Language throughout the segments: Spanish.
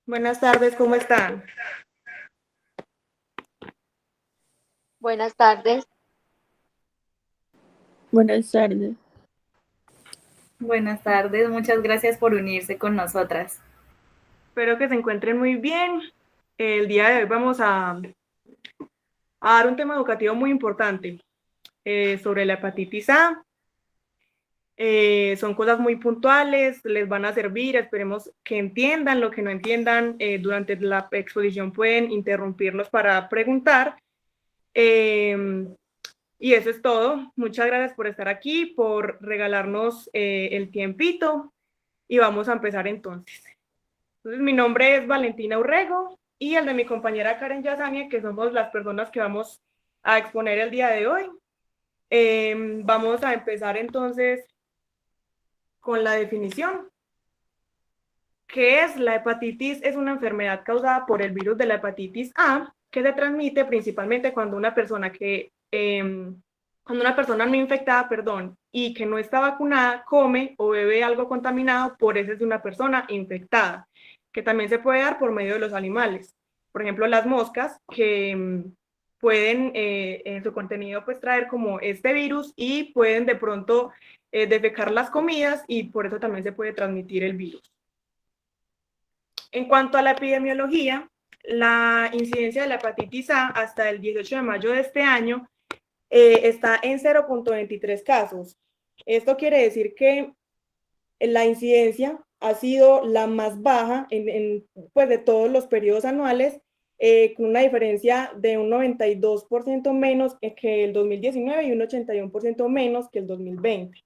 Buenas tardes, ¿cómo están? Buenas tardes. Buenas tardes. Buenas tardes, muchas gracias por unirse con nosotras. Espero que se encuentren muy bien. El día de hoy vamos a dar un tema educativo muy importante sobre la hepatitis A. Son cosas muy puntuales, les van a servir, esperemos que entiendan lo que no entiendan. Durante la exposición pueden interrumpirnos para preguntar. Eh, y eso es todo. Muchas gracias por estar aquí, por regalarnos el tiempito y vamos a empezar entonces. Entonces, mi nombre es Valentina Urrego y el de mi compañera Karen Yazania, que somos las personas que vamos a exponer el día de hoy. Vamos a empezar entonces con la definición. ¿Qué es? La hepatitis es una enfermedad causada por el virus de la hepatitis A que se transmite principalmente cuando una persona no infectada, y que no está vacunada come o bebe algo contaminado por heces de una persona infectada, que también se puede dar por medio de los animales. Por ejemplo, las moscas que pueden en su contenido pues traer como este virus y pueden de pronto defecar las comidas y por eso también se puede transmitir el virus. En cuanto a la epidemiología, la incidencia de la hepatitis A hasta el 18 de mayo de este año está en 0.23 casos. Esto quiere decir que la incidencia ha sido la más baja pues de todos los periodos anuales, con una diferencia de un 92% menos que el 2019 y un 81% menos que el 2020.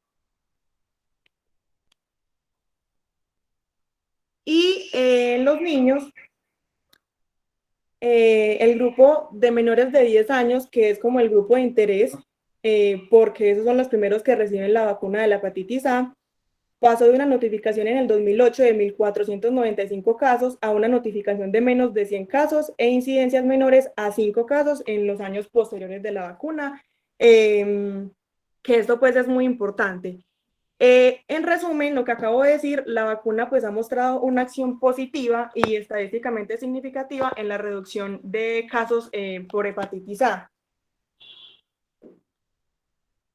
Y en los niños, el grupo de menores de 10 años, que es como el grupo de interés, porque esos son los primeros que reciben la vacuna de la hepatitis A, pasó de una notificación en el 2008 de 1.495 casos a una notificación de menos de 100 casos e incidencias menores a 5 casos en los años posteriores de la vacuna, que esto pues es muy importante. En resumen, lo que acabo de decir, la vacuna pues ha mostrado una acción positiva y estadísticamente significativa en la reducción de casos por hepatitis A.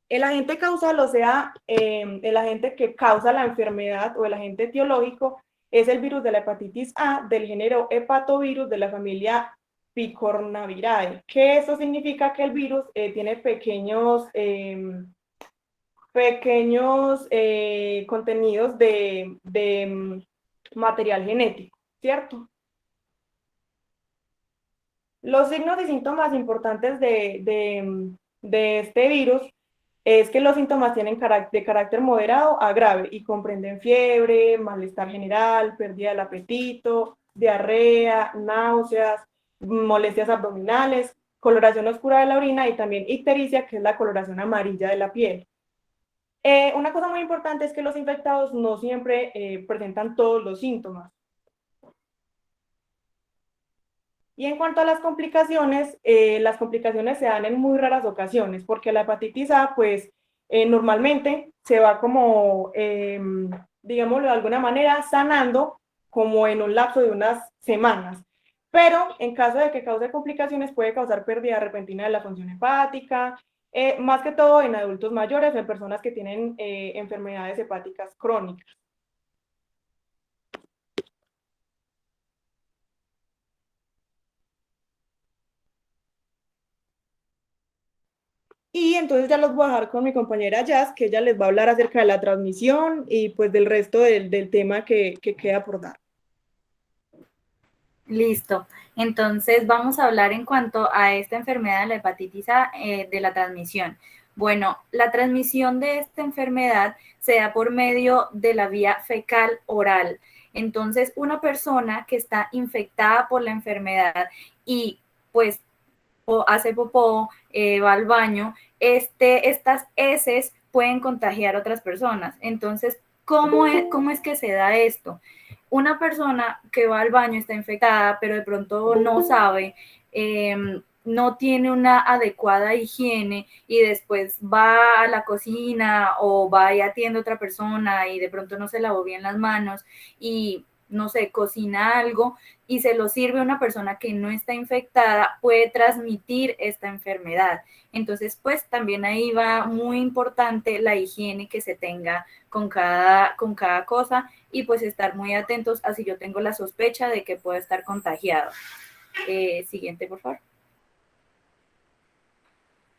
El agente causal, o sea, el agente que causa la enfermedad o el agente etiológico es el virus de la hepatitis A del género hepatovirus de la familia Picornavirae, que eso significa que el virus tiene pequeños contenidos de material genético, ¿cierto? Los signos y síntomas importantes de este virus es que los síntomas tienen de carácter moderado a grave y comprenden fiebre, malestar general, pérdida del apetito, diarrea, náuseas, molestias abdominales, coloración oscura de la orina y también ictericia, que es la coloración amarilla de la piel. Una cosa muy importante es que los infectados no siempre presentan todos los síntomas. Y en cuanto a las complicaciones se dan en muy raras ocasiones, porque la hepatitis A, pues, normalmente se va como, digámoslo de alguna manera, sanando como en un lapso de unas semanas. Pero en caso de que cause complicaciones, puede causar pérdida repentina de la función hepática, más que todo en adultos mayores o en personas que tienen enfermedades hepáticas crónicas. Y entonces ya los voy a dejar con mi compañera Jazz, que ella les va a hablar acerca de la transmisión y pues del resto del tema que queda por dar. Listo. Entonces vamos a hablar en cuanto a esta enfermedad de la hepatitis A, de la transmisión. Bueno, la transmisión de esta enfermedad se da por medio de la vía fecal oral. Entonces, una persona que está infectada por la enfermedad y pues hace popó, va al baño, estas heces pueden contagiar a otras personas. Entonces, ¿cómo es que se da esto? Una persona que va al baño está infectada, pero de pronto no sabe, no tiene una adecuada higiene y después va a la cocina o va y atiende a otra persona y de pronto no se lavó bien las manos y no sé, cocina algo y se lo sirve a una persona que no está infectada, puede transmitir esta enfermedad. Entonces, pues también ahí va muy importante la higiene que se tenga con cada cosa y pues estar muy atentos a si yo tengo la sospecha de que puedo estar contagiado. Siguiente, por favor.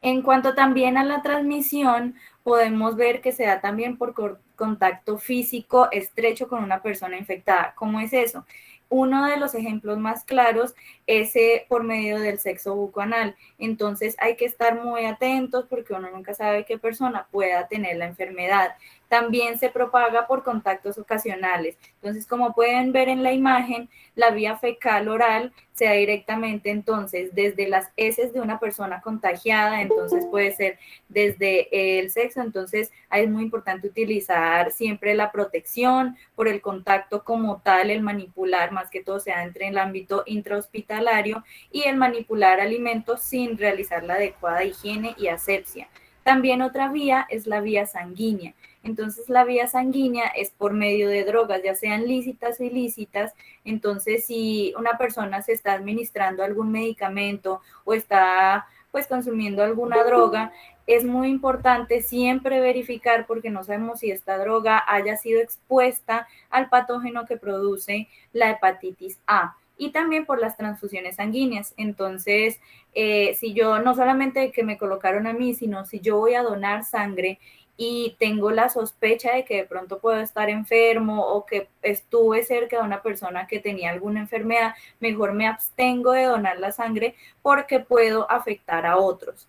En cuanto también a la transmisión, podemos ver que se da también por contacto físico estrecho con una persona infectada. ¿Cómo es eso? Uno de los ejemplos más claros es por medio del sexo bucoanal. Entonces hay que estar muy atentos porque uno nunca sabe qué persona pueda tener la enfermedad. También se propaga por contactos ocasionales. Entonces, como pueden ver en la imagen, la vía fecal oral se da directamente entonces desde las heces de una persona contagiada, entonces puede ser desde el sexo, entonces es muy importante utilizar siempre la protección por el contacto como tal, el manipular, más que todo se da entre el ámbito intrahospitalario y el manipular alimentos sin realizar la adecuada higiene y asepsia. También otra vía es la vía sanguínea. Entonces, la vía sanguínea es por medio de drogas, ya sean lícitas o ilícitas. Entonces, si una persona se está administrando algún medicamento o está pues consumiendo alguna droga, es muy importante siempre verificar porque no sabemos si esta droga haya sido expuesta al patógeno que produce la hepatitis A y también por las transfusiones sanguíneas. Entonces, si yo no solamente que me colocaron a mí, sino si yo voy a donar sangre y tengo la sospecha de que de pronto puedo estar enfermo o que estuve cerca de una persona que tenía alguna enfermedad, mejor me abstengo de donar la sangre porque puedo afectar a otros.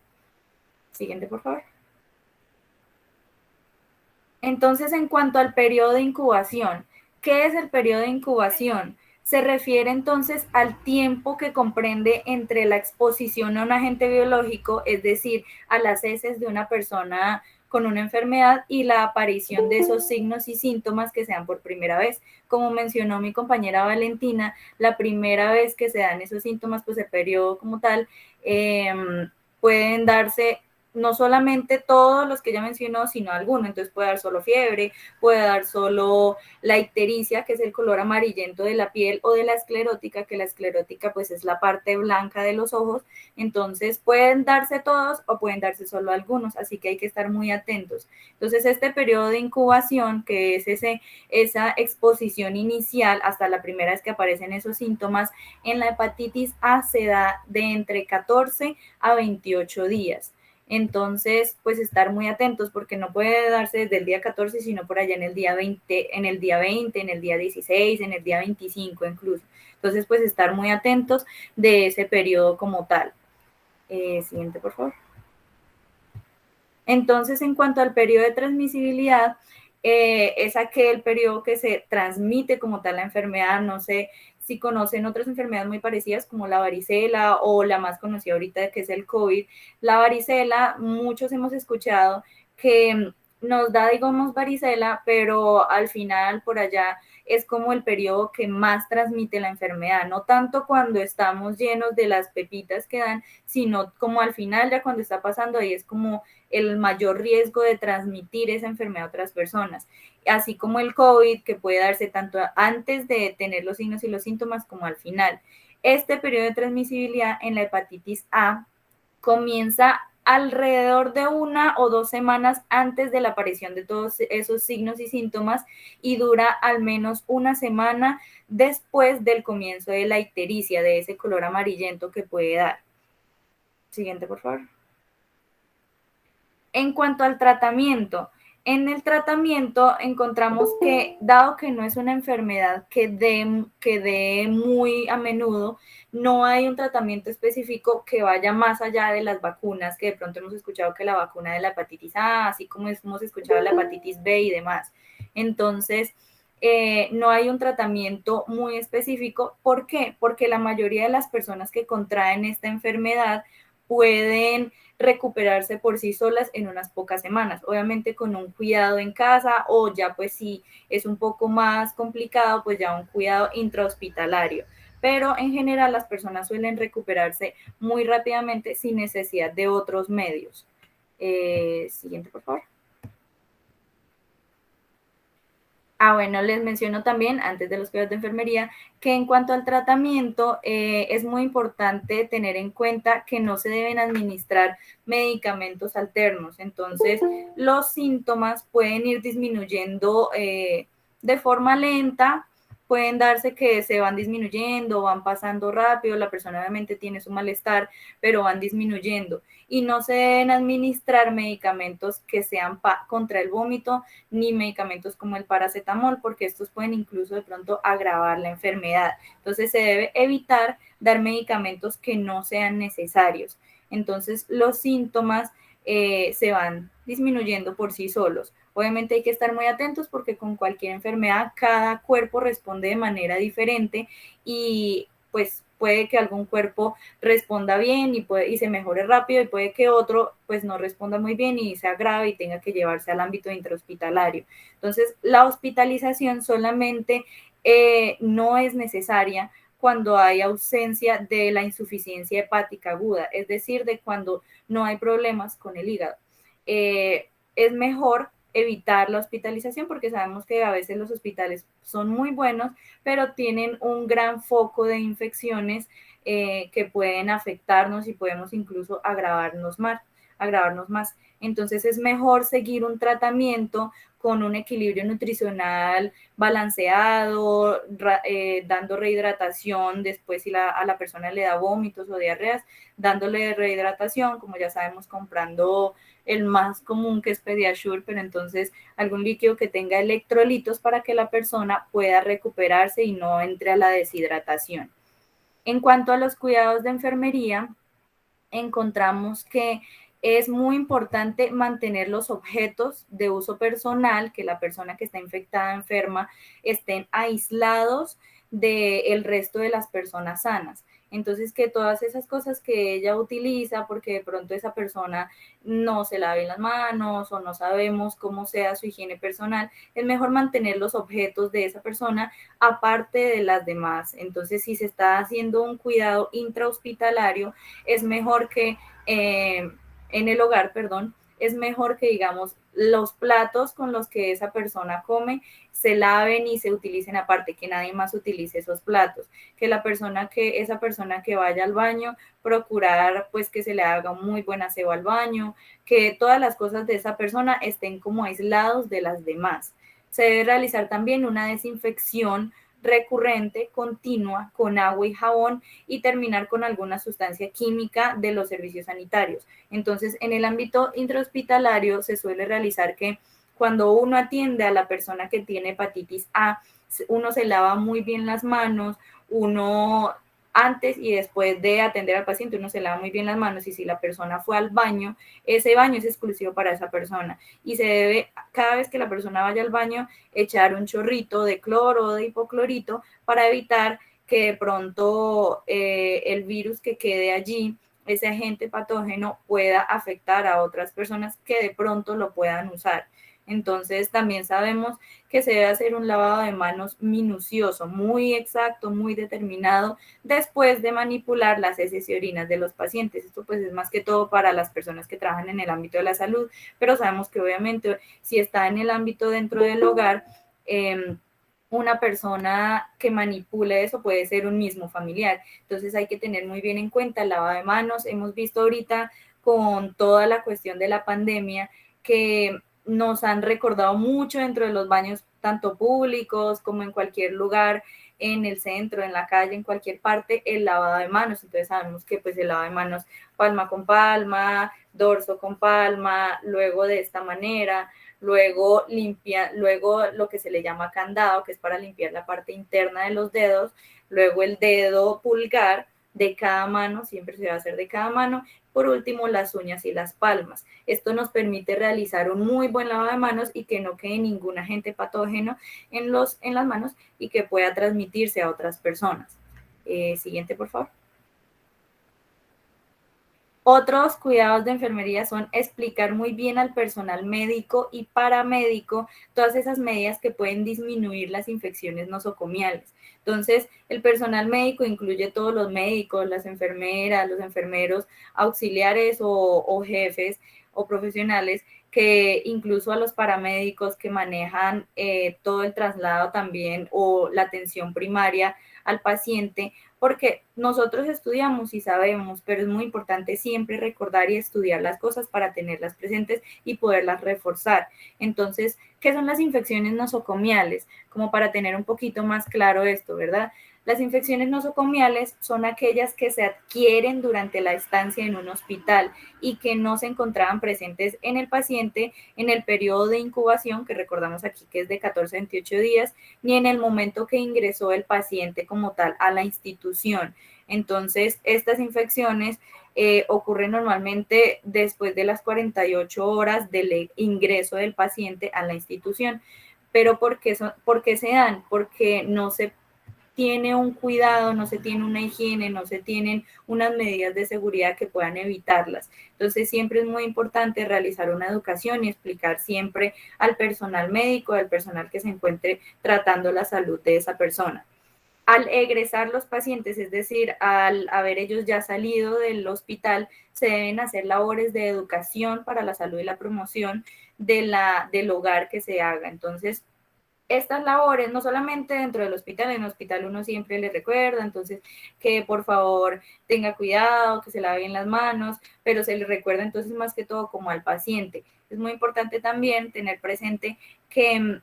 Siguiente, por favor. Entonces, en cuanto al periodo de incubación, ¿qué es el periodo de incubación? Se refiere entonces al tiempo que comprende entre la exposición a un agente biológico, es decir, a las heces de una persona con una enfermedad y la aparición de esos signos y síntomas que se dan por primera vez. Como mencionó mi compañera Valentina, la primera vez que se dan esos síntomas, pues el periodo como tal, pueden darse no solamente todos los que ella mencionó, sino algunos. Entonces puede dar solo fiebre, puede dar solo la ictericia, que es el color amarillento de la piel, o de la esclerótica, que la esclerótica pues es la parte blanca de los ojos. Entonces pueden darse todos o pueden darse solo algunos, así que hay que estar muy atentos. Entonces este periodo de incubación, que es esa exposición inicial hasta la primera vez que aparecen esos síntomas, en la hepatitis A se da de entre 14 a 28 días. Entonces, pues estar muy atentos porque no puede darse desde el día 14, sino por allá en el día 20, en el día 16, en el día 25 incluso. Entonces, pues estar muy atentos de ese periodo como tal. Siguiente, por favor. Entonces, en cuanto al periodo de transmisibilidad, es aquel periodo que se transmite como tal la enfermedad. No sé si conocen otras enfermedades muy parecidas como la varicela o la más conocida ahorita que es el COVID. La varicela, muchos hemos escuchado que nos da, digamos, varicela, pero al final por allá es como el periodo que más transmite la enfermedad, no tanto cuando estamos llenos de las pepitas que dan, sino como al final ya cuando está pasando ahí es como el mayor riesgo de transmitir esa enfermedad a otras personas, así como el COVID, que puede darse tanto antes de tener los signos y los síntomas como al final. Este periodo de transmisibilidad en la hepatitis A comienza alrededor de 1 o 2 semanas antes de la aparición de todos esos signos y síntomas y dura al menos 1 semana después del comienzo de la ictericia, de ese color amarillento que puede dar. Siguiente, por favor. En cuanto al tratamiento, en el tratamiento encontramos que, dado que no es una enfermedad que dé muy a menudo, no hay un tratamiento específico que vaya más allá de las vacunas, que de pronto hemos escuchado que la vacuna de la hepatitis A, así como hemos escuchado la hepatitis B y demás. Entonces, no hay un tratamiento muy específico. ¿Por qué? Porque la mayoría de las personas que contraen esta enfermedad pueden recuperarse por sí solas en unas pocas semanas, obviamente con un cuidado en casa o ya pues si es un poco más complicado, pues ya un cuidado intrahospitalario. Pero en general las personas suelen recuperarse muy rápidamente sin necesidad de otros medios. Siguiente, por favor. Bueno, les menciono también, antes de los cuidados de enfermería, que en cuanto al tratamiento, es muy importante tener en cuenta que no se deben administrar medicamentos alternos. Entonces, los síntomas pueden ir disminuyendo de forma lenta, pueden darse que se van disminuyendo, van pasando rápido, la persona obviamente tiene su malestar, pero van disminuyendo. Y no se deben administrar medicamentos que sean contra el vómito, ni medicamentos como el paracetamol, porque estos pueden incluso de pronto agravar la enfermedad. Entonces se debe evitar dar medicamentos que no sean necesarios. Entonces los síntomas se van disminuyendo por sí solos. Obviamente hay que estar muy atentos porque con cualquier enfermedad cada cuerpo responde de manera diferente y pues puede que algún cuerpo responda bien y se mejore rápido y puede que otro pues no responda muy bien y se agrave y tenga que llevarse al ámbito intrahospitalario. Entonces, la hospitalización solamente no es necesaria cuando hay ausencia de la insuficiencia hepática aguda, es decir, de cuando no hay problemas con el hígado. Es mejor evitar la hospitalización porque sabemos que a veces los hospitales son muy buenos, pero tienen un gran foco de infecciones que pueden afectarnos y podemos incluso agravarnos más. Entonces es mejor seguir un tratamiento con un equilibrio nutricional balanceado, dando rehidratación después si a la persona le da vómitos o diarreas, dándole rehidratación, como ya sabemos, comprando el más común que es Pediasure, pero entonces algún líquido que tenga electrolitos para que la persona pueda recuperarse y no entre a la deshidratación. En cuanto a los cuidados de enfermería, encontramos que es muy importante mantener los objetos de uso personal, que la persona que está infectada, enferma, estén aislados del resto de las personas sanas. Entonces, que todas esas cosas que ella utiliza, porque de pronto esa persona no se lave las manos o no sabemos cómo sea su higiene personal, es mejor mantener los objetos de esa persona aparte de las demás. Entonces, si se está haciendo un cuidado intrahospitalario, es mejor que en el hogar, perdón, es mejor que, digamos, los platos con los que esa persona come se laven y se utilicen aparte, que nadie más utilice esos platos, que esa persona que vaya al baño, procurar pues que se le haga un muy buen aseo al baño, que todas las cosas de esa persona estén como aislados de las demás. Se debe realizar también una desinfección recurrente, continua, con agua y jabón y terminar con alguna sustancia química de los servicios sanitarios. Entonces, en el ámbito intrahospitalario se suele realizar que cuando uno atiende a la persona que tiene hepatitis A, uno se lava muy bien las manos, uno antes y después de atender al paciente, uno se lava muy bien las manos y si la persona fue al baño, ese baño es exclusivo para esa persona y se debe, cada vez que la persona vaya al baño, echar un chorrito de cloro o de hipoclorito para evitar que de pronto el virus que quede allí, ese agente patógeno, pueda afectar a otras personas que de pronto lo puedan usar. Entonces, también sabemos que se debe hacer un lavado de manos minucioso, muy exacto, muy determinado, después de manipular las heces y orinas de los pacientes. Esto pues es más que todo para las personas que trabajan en el ámbito de la salud, pero sabemos que obviamente si está en el ámbito dentro del hogar, una persona que manipule eso puede ser un mismo familiar. Entonces hay que tener muy bien en cuenta el lavado de manos. Hemos visto ahorita con toda la cuestión de la pandemia que nos han recordado mucho dentro de los baños, tanto públicos como en cualquier lugar, en el centro, en la calle, en cualquier parte, el lavado de manos. Entonces sabemos que pues el lavado de manos palma con palma, dorso con palma, luego de esta manera, luego lo que se le llama candado, que es para limpiar la parte interna de los dedos, luego el dedo pulgar de cada mano, siempre se va a hacer de cada mano, por último las uñas y las palmas. Esto nos permite realizar un muy buen lavado de manos y que no quede ningún agente patógeno en las manos y que pueda transmitirse a otras personas. Siguiente, por favor. Otros cuidados de enfermería son explicar muy bien al personal médico y paramédico todas esas medidas que pueden disminuir las infecciones nosocomiales. Entonces, el personal médico incluye todos los médicos, las enfermeras, los enfermeros auxiliares o jefes o profesionales que incluso a los paramédicos que manejan todo el traslado también o la atención primaria al paciente, porque nosotros estudiamos y sabemos, pero es muy importante siempre recordar y estudiar las cosas para tenerlas presentes y poderlas reforzar. Entonces, ¿qué son las infecciones nosocomiales? Como para tener un poquito más claro esto, ¿verdad? Las infecciones nosocomiales son aquellas que se adquieren durante la estancia en un hospital y que no se encontraban presentes en el paciente en el periodo de incubación, que recordamos aquí que es de 14 a 28 días, ni en el momento que ingresó el paciente como tal a la institución. Entonces, estas infecciones ocurren normalmente después de las 48 horas del ingreso del paciente a la institución. Pero ¿por qué se dan? Porque no se tiene un cuidado, no se tiene una higiene, no se tienen unas medidas de seguridad que puedan evitarlas. Entonces siempre es muy importante realizar una educación y explicar siempre al personal médico, al personal que se encuentre tratando la salud de esa persona. Al egresar los pacientes, es decir, al haber ellos ya salido del hospital, se deben hacer labores de educación para la salud y la promoción del hogar que se haga. Entonces, estas labores, no solamente dentro del hospital, en el hospital uno siempre le recuerda, entonces que por favor tenga cuidado, que se lave bien las manos, pero se le recuerda entonces más que todo como al paciente. Es muy importante también tener presente que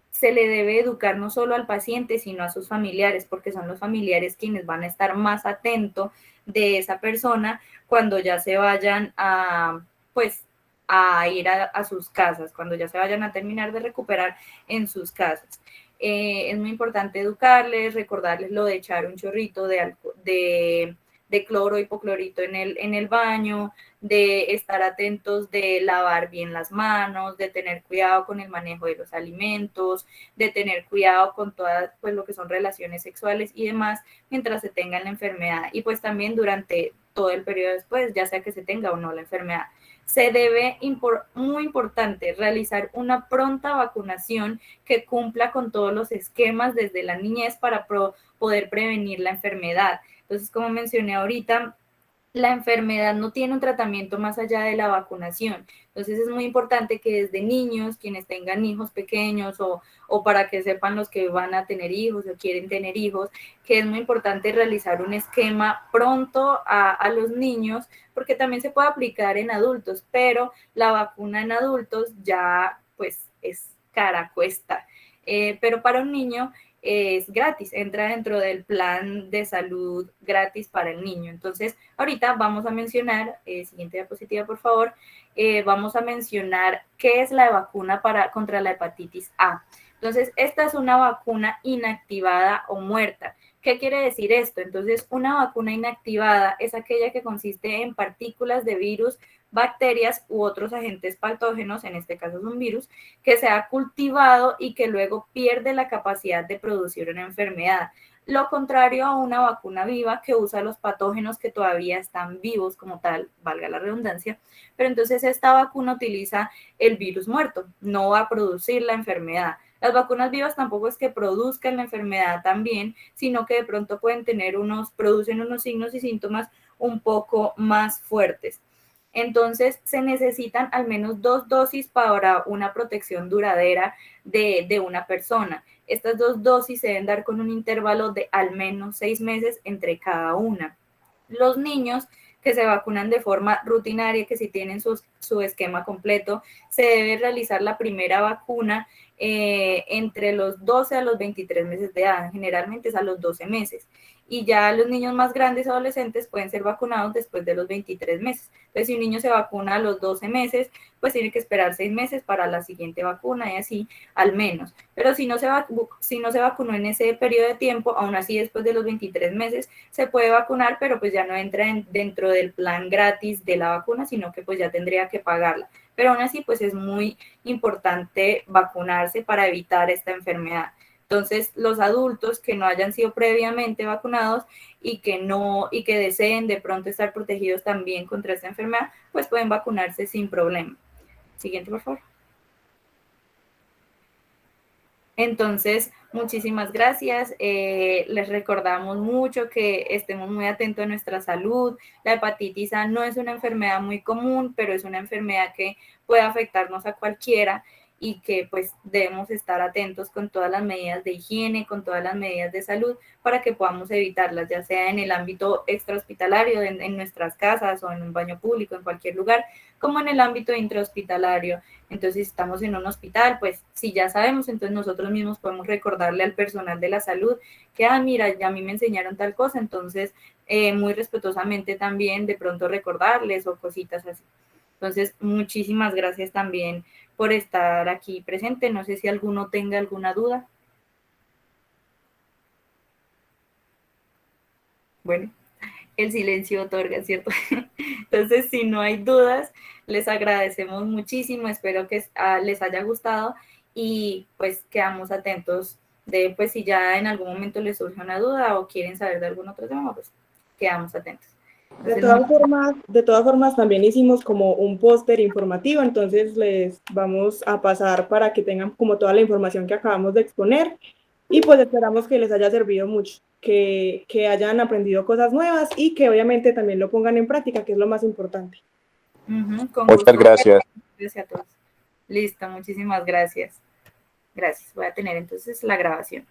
se le debe educar no solo al paciente, sino a sus familiares, porque son los familiares quienes van a estar más atentos de esa persona cuando ya se vayan a, pues, a ir a sus casas, cuando ya se vayan a terminar de recuperar en sus casas. Es muy importante educarles, recordarles lo de echar un chorrito de cloro, hipoclorito en el baño, de estar atentos, de lavar bien las manos, de tener cuidado con el manejo de los alimentos, de tener cuidado con todas pues lo que son relaciones sexuales y demás mientras se tenga la enfermedad y pues también durante todo el periodo después, ya sea que se tenga o no la enfermedad. Se debe, muy importante, realizar una pronta vacunación que cumpla con todos los esquemas desde la niñez para poder prevenir la enfermedad. Entonces, como mencioné ahorita, la enfermedad no tiene un tratamiento más allá de la vacunación. Entonces es muy importante que desde niños, quienes tengan hijos pequeños o para que sepan los que van a tener hijos o quieren tener hijos, que es muy importante realizar un esquema pronto a los niños, porque también se puede aplicar en adultos, pero la vacuna en adultos ya pues es cara, cuesta. Pero para un niño es gratis, entra dentro del plan de salud gratis para el niño. Entonces, ahorita vamos a mencionar, siguiente diapositiva, por favor, vamos a mencionar qué es la vacuna contra la hepatitis A. Entonces, esta es una vacuna inactivada o muerta. ¿Qué quiere decir esto? Entonces, una vacuna inactivada es aquella que consiste en partículas de virus, bacterias u otros agentes patógenos, en este caso es un virus, que se ha cultivado y que luego pierde la capacidad de producir una enfermedad. Lo contrario a una vacuna viva que usa los patógenos que todavía están vivos como tal, valga la redundancia, pero entonces esta vacuna utiliza el virus muerto, no va a producir la enfermedad. Las vacunas vivas tampoco es que produzcan la enfermedad también, sino que de pronto producen unos signos y síntomas un poco más fuertes. Entonces, se necesitan al menos 2 dosis para una protección duradera de una persona. Estas 2 dosis se deben dar con un intervalo de al menos 6 meses entre cada una. Los niños que se vacunan de forma rutinaria, que si tienen su esquema completo, se debe realizar la primera vacuna entre los 12 a los 23 meses de edad, generalmente es a los 12 meses. Y ya los niños más grandes, adolescentes, pueden ser vacunados después de los 23 meses. Entonces, si un niño se vacuna a los 12 meses, pues tiene que esperar 6 meses para la siguiente vacuna y así al menos. Pero si no se vacunó en ese periodo de tiempo, aún así después de los 23 meses se puede vacunar, pero pues ya no entra dentro del plan gratis de la vacuna, sino que pues ya tendría que pagarla. Pero aún así, pues es muy importante vacunarse para evitar esta enfermedad. Entonces, los adultos que no hayan sido previamente vacunados y que deseen de pronto estar protegidos también contra esta enfermedad, pues pueden vacunarse sin problema. Siguiente, por favor. Entonces, muchísimas gracias. Les recordamos mucho que estemos muy atentos a nuestra salud. La hepatitis A no es una enfermedad muy común, pero es una enfermedad que puede afectarnos a cualquiera y que pues debemos estar atentos con todas las medidas de higiene, con todas las medidas de salud para que podamos evitarlas, ya sea en el ámbito extrahospitalario, en nuestras casas o en un baño público, en cualquier lugar, como en el ámbito intrahospitalario. Entonces, si estamos en un hospital, pues si ya sabemos, entonces nosotros mismos podemos recordarle al personal de la salud que, mira, ya a mí me enseñaron tal cosa, entonces muy respetuosamente también de pronto recordarles o cositas así. Entonces, muchísimas gracias también por estar aquí presente. No sé si alguno tenga alguna duda. Bueno, el silencio otorga, ¿cierto? Entonces, si no hay dudas, les agradecemos muchísimo, espero que les haya gustado y pues quedamos atentos de pues si ya en algún momento les surge una duda o quieren saber de algún otro tema, pues quedamos atentos. Entonces, De todas formas, también hicimos como un póster informativo, entonces les vamos a pasar para que tengan como toda la información que acabamos de exponer y pues esperamos que les haya servido mucho, que hayan aprendido cosas nuevas y que obviamente también lo pongan en práctica, que es lo más importante. Con Muchas gusto. gracias. Gracias a todos. Listo, muchísimas gracias. Gracias. Voy a tener entonces la grabación.